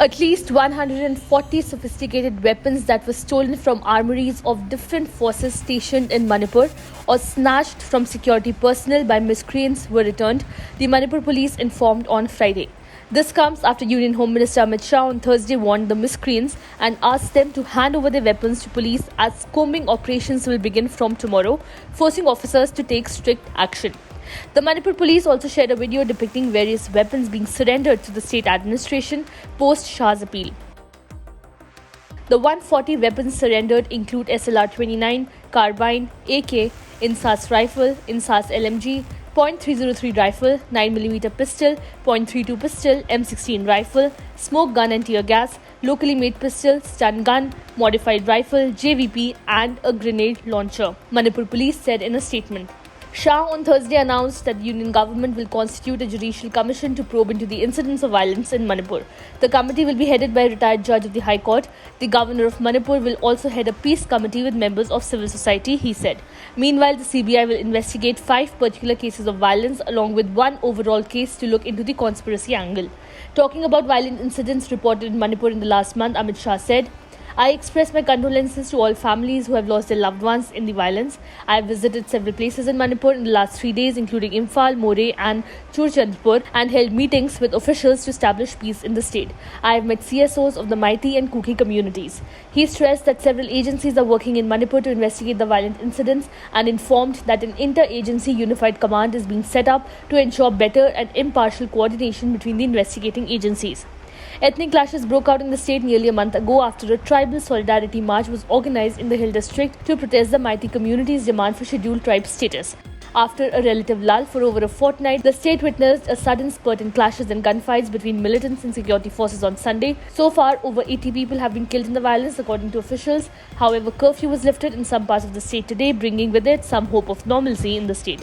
At least 140 sophisticated weapons that were stolen from armories of different forces stationed in Manipur or snatched from security personnel by miscreants were returned, the Manipur police informed on Friday. This comes after Union Home Minister Amit Shah on Thursday warned the miscreants and asked them to hand over their weapons to police as combing operations will begin from tomorrow, forcing officers to take strict action. The Manipur police also shared a video depicting various weapons being surrendered to the state administration post Shah's appeal. The 140 weapons surrendered include SLR-29, carbine, AK, INSAS rifle, INSAS LMG, .303 rifle, 9mm pistol, .32 pistol, M16 rifle, smoke gun and tear gas, locally made pistol, stun gun, modified rifle, JVP and a grenade launcher, Manipur police said in a statement. Shah on Thursday announced that the union government will constitute a judicial commission to probe into the incidents of violence in Manipur. The committee will be headed by a retired judge of the High Court. The governor of Manipur will also head a peace committee with members of civil society, he said. Meanwhile, the CBI will investigate 5 particular cases of violence along with one overall case to look into the conspiracy angle. Talking about violent incidents reported in Manipur in the last month, Amit Shah said, I express my condolences to all families who have lost their loved ones in the violence. I have visited several places in Manipur in the last 3 days, including Imphal, Moreh and Churachandpur, and held meetings with officials to establish peace in the state. I have met CSOs of the Meitei and Kuki communities. He stressed that several agencies are working in Manipur to investigate the violent incidents and informed that an inter-agency unified command is being set up to ensure better and impartial coordination between the investigating agencies. Ethnic clashes broke out in the state nearly a month ago after a tribal solidarity march was organized in the Hill district to protest the Meitei community's demand for scheduled tribe status. After a relative lull for over a fortnight, the state witnessed a sudden spurt in clashes and gunfights between militants and security forces on Sunday. So far, over 80 people have been killed in the violence, according to officials. However, curfew was lifted in some parts of the state today, bringing with it some hope of normalcy in the state.